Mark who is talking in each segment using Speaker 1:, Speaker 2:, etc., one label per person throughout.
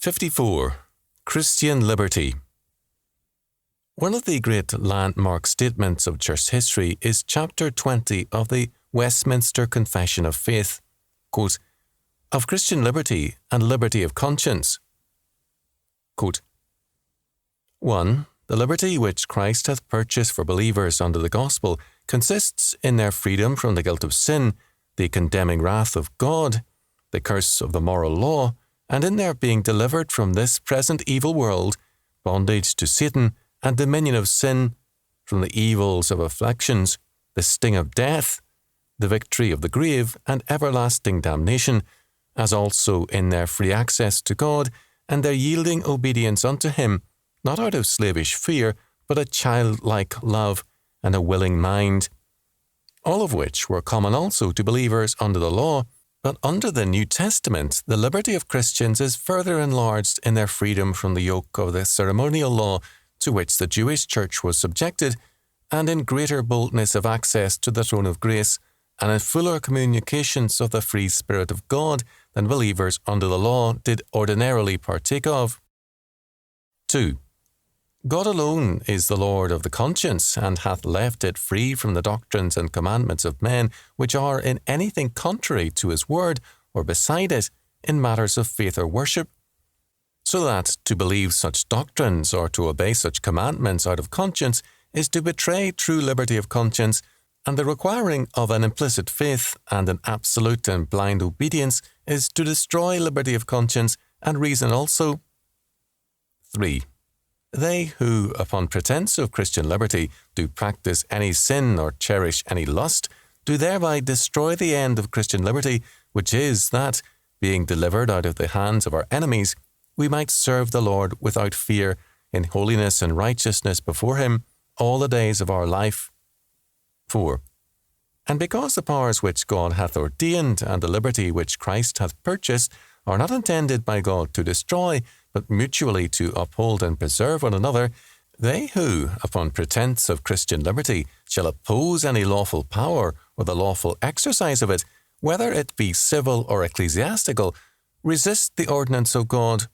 Speaker 1: 54. Christian Liberty. One of the great landmark statements of church history is Chapter 20 of the Westminster Confession of Faith, quote, of Christian liberty and liberty of conscience. Quote, 1. The liberty which Christ hath purchased for believers under the gospel consists in their freedom from the guilt of sin, the condemning wrath of God, the curse of the moral law, and in their being delivered from this present evil world, bondage to Satan, and dominion of sin, from the evils of afflictions, the sting of death, the victory of the grave, and everlasting damnation, as also in their free access to God, and their yielding obedience unto Him, not out of slavish fear, but a childlike love and a willing mind, all of which were common also to believers under the law. But under the New Testament, the liberty of Christians is further enlarged in their freedom from the yoke of the ceremonial law to which the Jewish church was subjected, and in greater boldness of access to the throne of grace, and in fuller communications of the free Spirit of God than believers under the law did ordinarily partake of. 2. God alone is the Lord of the conscience, and hath left it free from the doctrines and commandments of men, which are in anything contrary to His word, or beside it, in matters of faith or worship. So that to believe such doctrines, or to obey such commandments out of conscience, is to betray true liberty of conscience, and the requiring of an implicit faith and an absolute and blind obedience is to destroy liberty of conscience and reason also. 3. They who, upon pretence of Christian liberty, do practice any sin or cherish any lust, do thereby destroy the end of Christian liberty, which is that, being delivered out of the hands of our enemies, we might serve the Lord without fear, in holiness and righteousness before Him, all the days of our life. 4. And because the powers which God hath ordained, and the liberty which Christ hath purchased, are not intended by God to destroy, but mutually to uphold and preserve one another, they who, upon pretence of Christian liberty, shall oppose any lawful power or the lawful exercise of it, whether it be civil or ecclesiastical, resist the ordinance of God.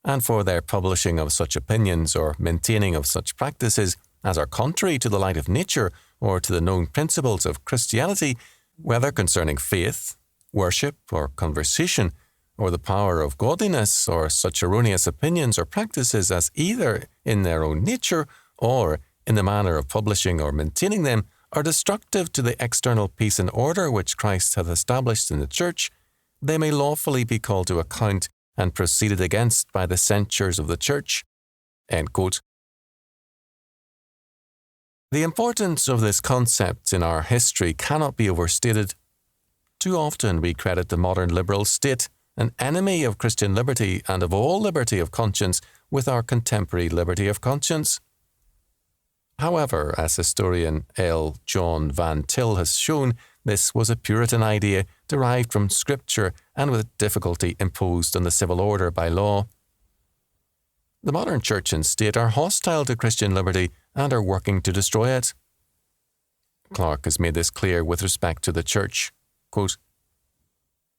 Speaker 1: And for their publishing of such opinions or maintaining of such practices as are contrary to the light of nature or to the known principles of Christianity, whether concerning faith, worship, or conversation, or the power of godliness, or such erroneous opinions or practices as either in their own nature or in the manner of publishing or maintaining them are destructive to the external peace and order which Christ hath established in the Church, they may lawfully be called to account and proceeded against by the censures of the Church. End quote. The importance of this concept in our history cannot be overstated. Too often we credit the modern liberal state, an enemy of Christian liberty and of all liberty of conscience, with our contemporary liberty of conscience. However, as historian L. John Van Til has shown, this was a Puritan idea derived from Scripture and with difficulty imposed on the civil order by law. The modern church and state are hostile to Christian liberty and are working to destroy it. Clarke has made this clear with respect to the church. Quote,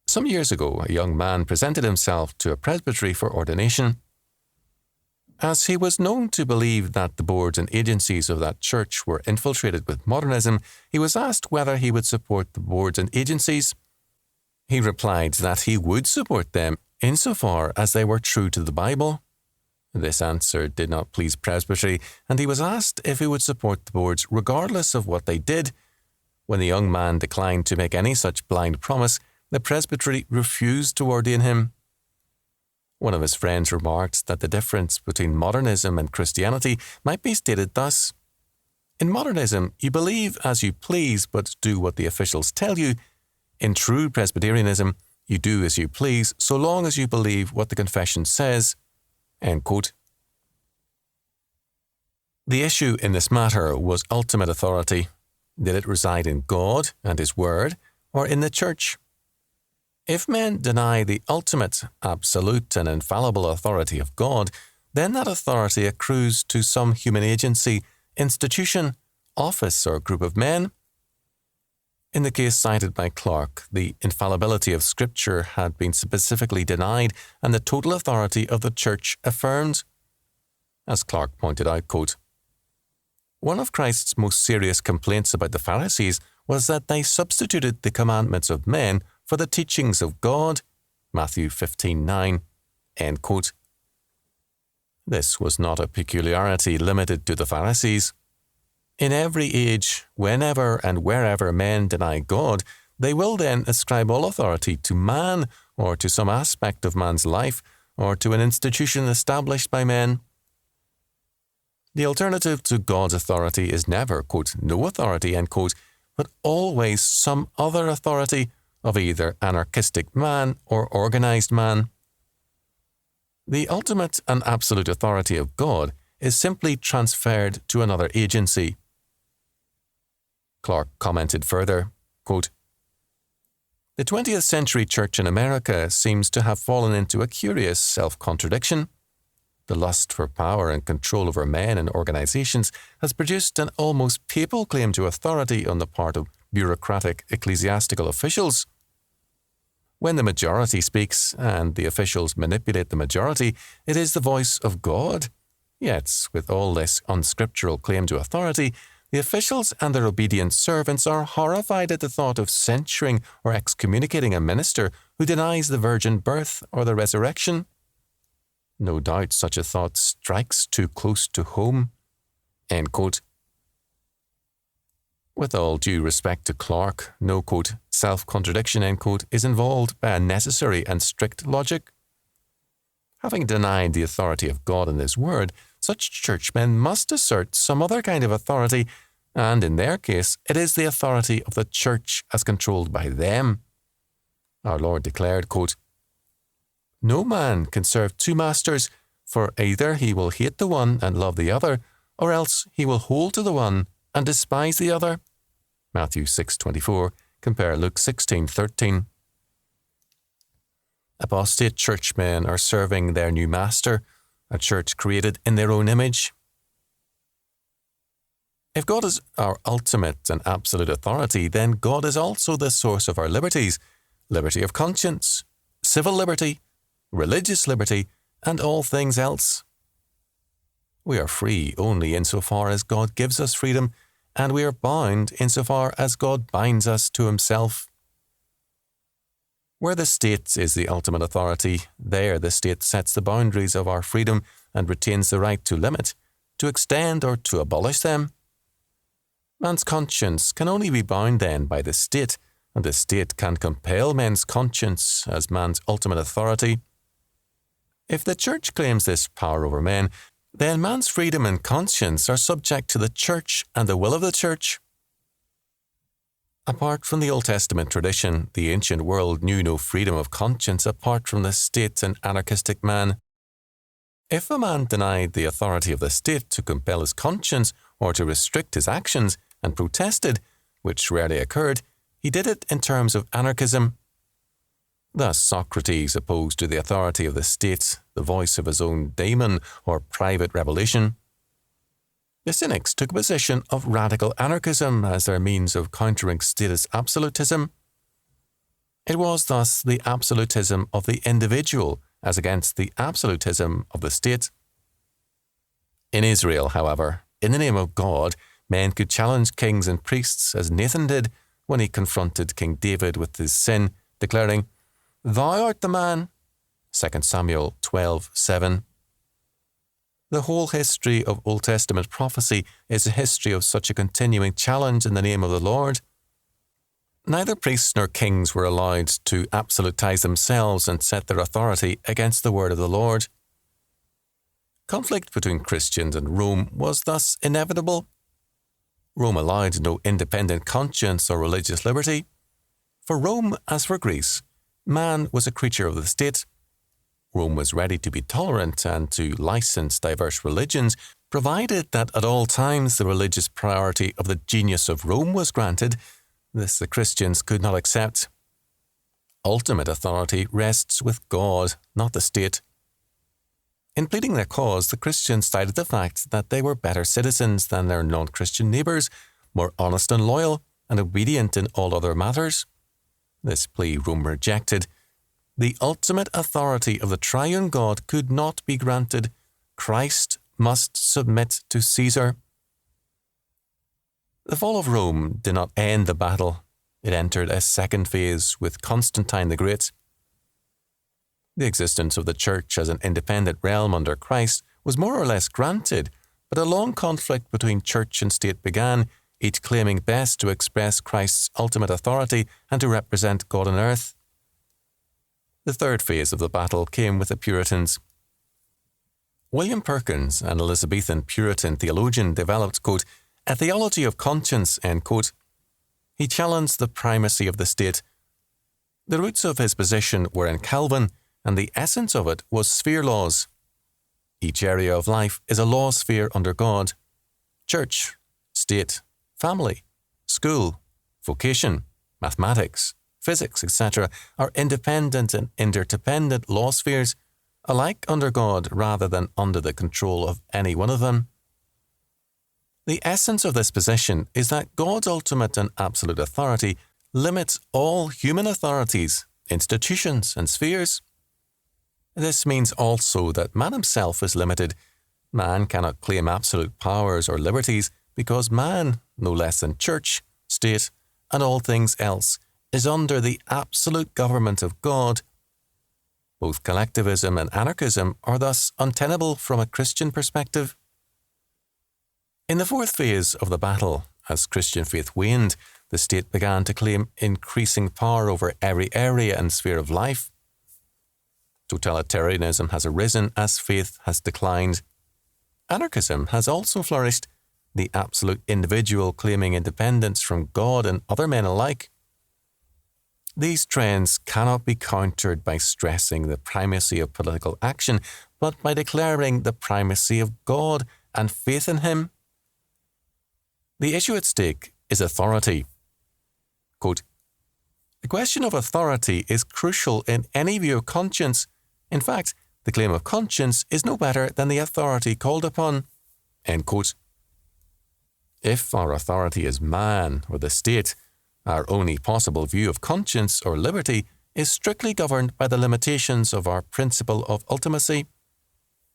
Speaker 1: some years ago, a young man presented himself to a presbytery for ordination. As he was known to believe that the boards and agencies of that church were infiltrated with modernism, he was asked whether he would support the boards and agencies. He replied that he would support them insofar as they were true to the Bible. This answer did not please presbytery, and he was asked if he would support the boards regardless of what they did. When the young man declined to make any such blind promise, the presbytery refused to ordain him. One of his friends remarked that the difference between modernism and Christianity might be stated thus. In modernism, you believe as you please but do what the officials tell you. In true Presbyterianism, you do as you please so long as you believe what the confession says. End quote. The issue in this matter was ultimate authority. Did it reside in God and His Word, or in the Church? If men deny the ultimate, absolute, and infallible authority of God, then that authority accrues to some human agency, institution, office, or group of men. In the case cited by Clarke, the infallibility of Scripture had been specifically denied and the total authority of the Church affirmed. As Clarke pointed out, quote, "One of Christ's most serious complaints about the Pharisees was that they substituted the commandments of men for the teachings of God, Matthew 15:9, end quote. This was not a peculiarity limited to the Pharisees. In every age, whenever and wherever men deny God, they will then ascribe all authority to man or to some aspect of man's life or to an institution established by men. The alternative to God's authority is never, quote, no authority, end quote, but always some other authority of either anarchistic man or organized man. The ultimate and absolute authority of God is simply transferred to another agency." Clarke commented further, quote, "The 20th century church in America seems to have fallen into a curious self-contradiction. The lust for power and control over men and organizations has produced an almost papal claim to authority on the part of bureaucratic ecclesiastical officials. When the majority speaks and the officials manipulate the majority, it is the voice of God. Yet, with all this unscriptural claim to authority, the officials and their obedient servants are horrified at the thought of censuring or excommunicating a minister who denies the virgin birth or the resurrection. No doubt such a thought strikes too close to home." End quote. With all due respect to Clarke, no, quote, self-contradiction, end quote, is involved by a necessary and strict logic. Having denied the authority of God and His Word, such churchmen must assert some other kind of authority, and in their case, it is the authority of the Church as controlled by them. Our Lord declared, quote, "No man can serve two masters, for either he will hate the one and love the other, or else he will hold to the one and despise the other." Matthew 6:24, compare Luke 16:13. Apostate churchmen are serving their new master, a church created in their own image. If God is our ultimate and absolute authority, then God is also the source of our liberties, liberty of conscience, civil liberty, religious liberty, and all things else. We are free only insofar as God gives us freedom, and we are bound insofar as God binds us to Himself. Where the state is the ultimate authority, there the state sets the boundaries of our freedom and retains the right to limit, to extend or to abolish them. Man's conscience can only be bound then by the state, and the state can compel men's conscience as man's ultimate authority. If the Church claims this power over men, then man's freedom and conscience are subject to the Church and the will of the Church. Apart from the Old Testament tradition, the ancient world knew no freedom of conscience apart from the state and anarchistic man. If a man denied the authority of the state to compel his conscience or to restrict his actions and protested, which rarely occurred, he did it in terms of anarchism. Thus Socrates opposed to the authority of the state the voice of his own daemon or private revelation. The Cynics took a position of radical anarchism as their means of countering statist absolutism. It was thus the absolutism of the individual as against the absolutism of the state. In Israel, however, in the name of God, men could challenge kings and priests as Nathan did when he confronted King David with his sin, declaring, "Thou art the man," 2 Samuel 12:7. The whole history of Old Testament prophecy is a history of such a continuing challenge in the name of the Lord. Neither priests nor kings were allowed to absolutize themselves and set their authority against the word of the Lord. Conflict between Christians and Rome was thus inevitable. Rome allowed no independent conscience or religious liberty. For Rome, as for Greece, man was a creature of the state. Rome was ready to be tolerant and to license diverse religions, provided that at all times the religious priority of the genius of Rome was granted. This the Christians could not accept. Ultimate authority rests with God, not the state. In pleading their cause, the Christians cited the fact that they were better citizens than their non-Christian neighbours, more honest and loyal, and obedient in all other matters. This plea Rome rejected. The ultimate authority of the triune God could not be granted. Christ must submit to Caesar. The fall of Rome did not end the battle. It entered a second phase with Constantine the Great. The existence of the Church as an independent realm under Christ was more or less granted, but a long conflict between Church and state began, each claiming best to express Christ's ultimate authority and to represent God on earth. The third phase of the battle came with the Puritans. William Perkins, an Elizabethan Puritan theologian, developed, quote, a theology of conscience, end quote. He challenged the primacy of the state. The roots of his position were in Calvin, and the essence of it was sphere laws. Each area of life is a law sphere under God. Church, state, family, school, vocation, mathematics, physics, etc. are independent and interdependent law spheres, alike under God rather than under the control of any one of them. The essence of this position is that God's ultimate and absolute authority limits all human authorities, institutions, and spheres. This means also that man himself is limited. Man cannot claim absolute powers or liberties because man, no less than church, state, and all things else, is under the absolute government of God. Both collectivism and anarchism are thus untenable from a Christian perspective. In the fourth phase of the battle, as Christian faith waned, the state began to claim increasing power over every area and sphere of life. Totalitarianism has arisen as faith has declined. Anarchism has also flourished, the absolute individual claiming independence from God and other men alike. These trends cannot be countered by stressing the primacy of political action, but by declaring the primacy of God and faith in Him. The issue at stake is authority. Quote, the question of authority is crucial in any view of conscience. In fact, the claim of conscience is no better than the authority called upon. End quote. If our authority is man or the state, our only possible view of conscience or liberty is strictly governed by the limitations of our principle of ultimacy.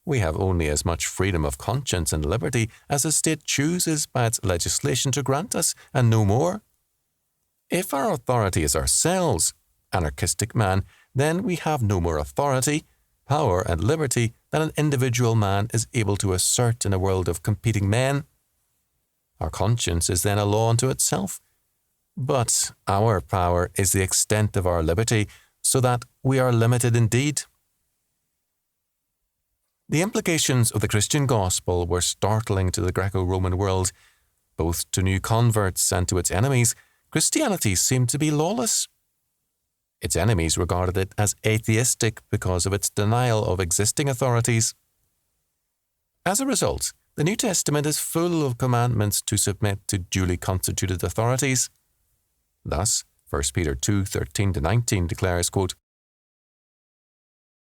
Speaker 1: We have only as much freedom of conscience and liberty as the state chooses by its legislation to grant us, and no more. If our authority is ourselves, anarchistic man, then we have no more authority, power, and liberty than an individual man is able to assert in a world of competing men. Our conscience is then a law unto itself. But our power is the extent of our liberty, so that we are limited indeed. The implications of the Christian gospel were startling to the Greco-Roman world. Both to new converts and to its enemies, Christianity seemed to be lawless. Its enemies regarded it as atheistic because of its denial of existing authorities. As a result, the New Testament is full of commandments to submit to duly constituted authorities. Thus, 1 Peter 2:13-19 declares, quote,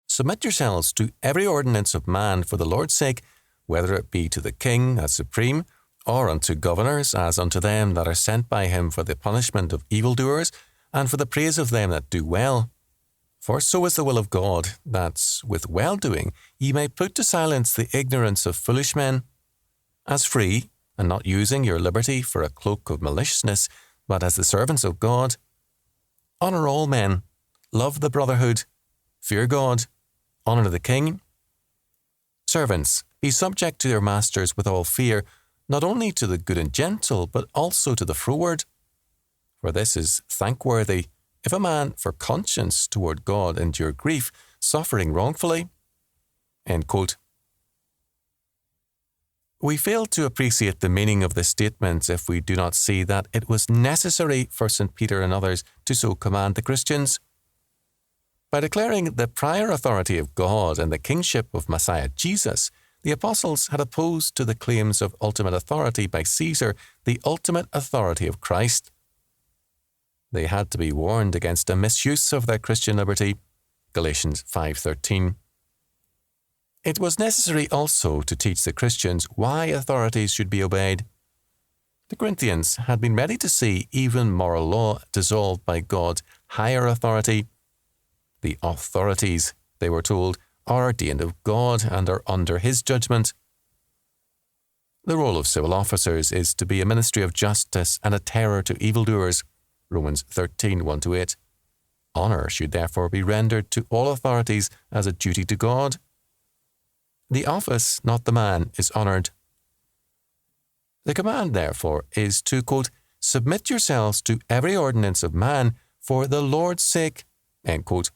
Speaker 1: submit yourselves to every ordinance of man for the Lord's sake, whether it be to the king as supreme, or unto governors as unto them that are sent by him for the punishment of evildoers, and for the praise of them that do well. For so is the will of God, that with well-doing ye may put to silence the ignorance of foolish men. As free, and not using your liberty for a cloak of maliciousness, but as the servants of God. Honour all men, love the brotherhood, fear God, honour the king. Servants, be subject to your masters with all fear, not only to the good and gentle, but also to the froward. For this is thankworthy, if a man for conscience toward God endure grief, suffering wrongfully. End quote. We fail to appreciate the meaning of this statement if we do not see that it was necessary for St. Peter and others to so command the Christians. By declaring the prior authority of God and the kingship of Messiah Jesus, the apostles had opposed to the claims of ultimate authority by Caesar the ultimate authority of Christ. They had to be warned against a misuse of their Christian liberty. Galatians 5:13. It was necessary also to teach the Christians why authorities should be obeyed. The Corinthians had been ready to see even moral law dissolved by God's higher authority. The authorities, they were told, are ordained of God and are under His judgment. The role of civil officers is to be a ministry of justice and a terror to evildoers. Romans 13, 1-8. Honour should therefore be rendered to all authorities as a duty to God. The office, not the man, is honoured. The command, therefore, is to, quote, submit yourselves to every ordinance of man for the Lord's sake, end quote.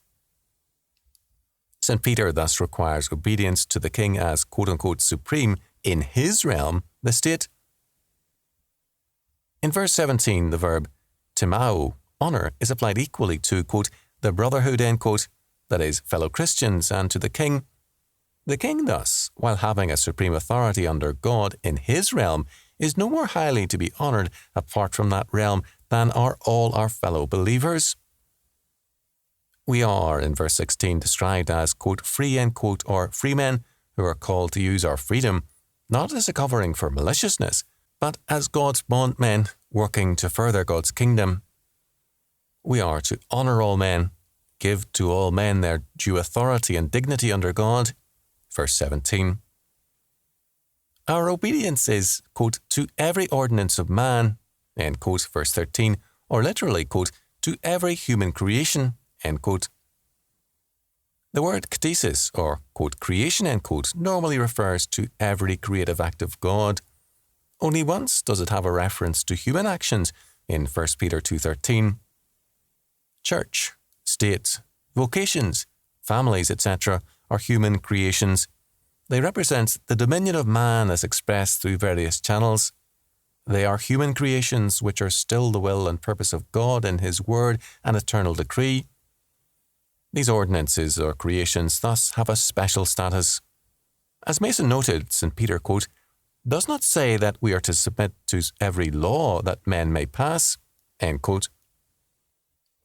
Speaker 1: St. Peter thus requires obedience to the king as, quote-unquote, supreme in his realm, the state. In verse 17, the verb timao, honour, is applied equally to, quote, the brotherhood, end quote, that is, fellow Christians, and to the king. The king, thus, while having a supreme authority under God in his realm, is no more highly to be honoured apart from that realm than are all our fellow believers. We are, in verse 16, described as, quote, free, end quote, or freemen, who are called to use our freedom, not as a covering for maliciousness, but as God's bondmen working to further God's kingdom. We are to honour all men, give to all men their due authority and dignity under God. Verse 17. Our obedience is, quote, to every ordinance of man, end quote, verse 13, or literally, quote, to every human creation, end quote. The word ktesis, or, quote, creation, end quote, normally refers to every creative act of God. Only once does it have a reference to human actions in 1 Peter 2:13. Church, state, vocations, families, etc. are human creations. They represent the dominion of man as expressed through various channels. They are human creations which are still the will and purpose of God in His word and eternal decree. These ordinances or creations thus have a special status. As Mason noted, St. Peter, quote, does not say that we are to submit to every law that men may pass, end quote.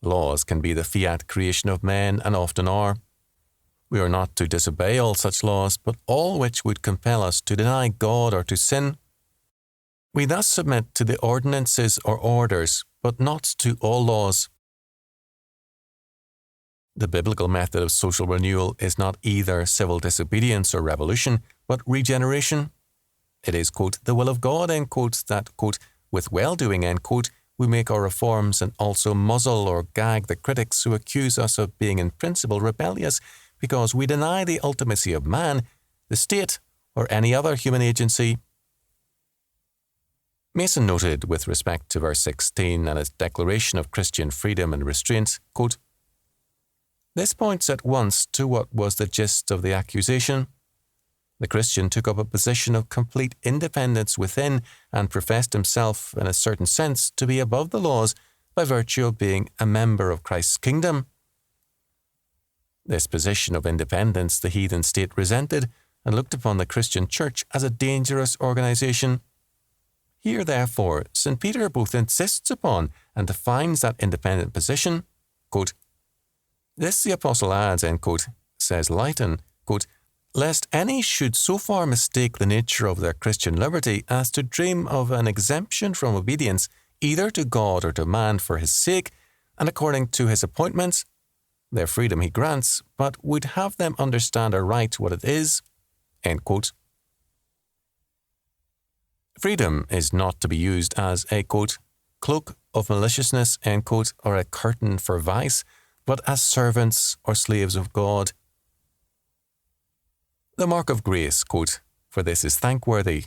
Speaker 1: Laws can be the fiat creation of men and often are. We are not to disobey all such laws, but all which would compel us to deny God or to sin. We thus submit to the ordinances or orders, but not to all laws. The biblical method of social renewal is not either civil disobedience or revolution, but regeneration. It is, quote, the will of God, end quote, that, quote, with well-doing, end quote, we make our reforms and also muzzle or gag the critics who accuse us of being in principle rebellious because we deny the ultimacy of man, the state, or any other human agency. Mason noted with respect to verse 16 and its declaration of Christian freedom and restraint, quote, this points at once to what was the gist of the accusation. The Christian took up a position of complete independence within and professed himself, in a certain sense, to be above the laws by virtue of being a member of Christ's kingdom. This position of independence the heathen state resented and looked upon the Christian church as a dangerous organisation. Here, therefore, St. Peter both insists upon and defines that independent position. Quote, this, the apostle adds, end quote, says Leighton, quote, lest any should so far mistake the nature of their Christian liberty as to dream of an exemption from obedience either to God or to man for his sake, and according to his appointments, their freedom he grants, but would have them understand aright what it is, end quote. Freedom is not to be used as a, quote, cloak of maliciousness, end quote, or a curtain for vice, but as servants or slaves of God. The mark of grace, quote, for this is thankworthy,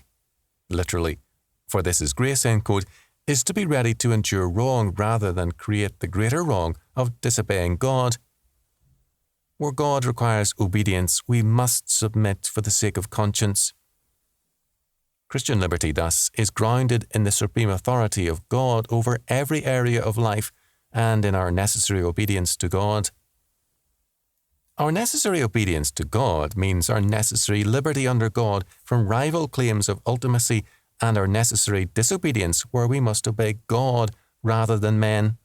Speaker 1: literally, for this is grace, end quote, is to be ready to endure wrong rather than create the greater wrong of disobeying God. Where God requires obedience, we must submit for the sake of conscience. Christian liberty, thus, is grounded in the supreme authority of God over every area of life and in our necessary obedience to God. Our necessary obedience to God means our necessary liberty under God from rival claims of ultimacy and our necessary disobedience where we must obey God rather than men.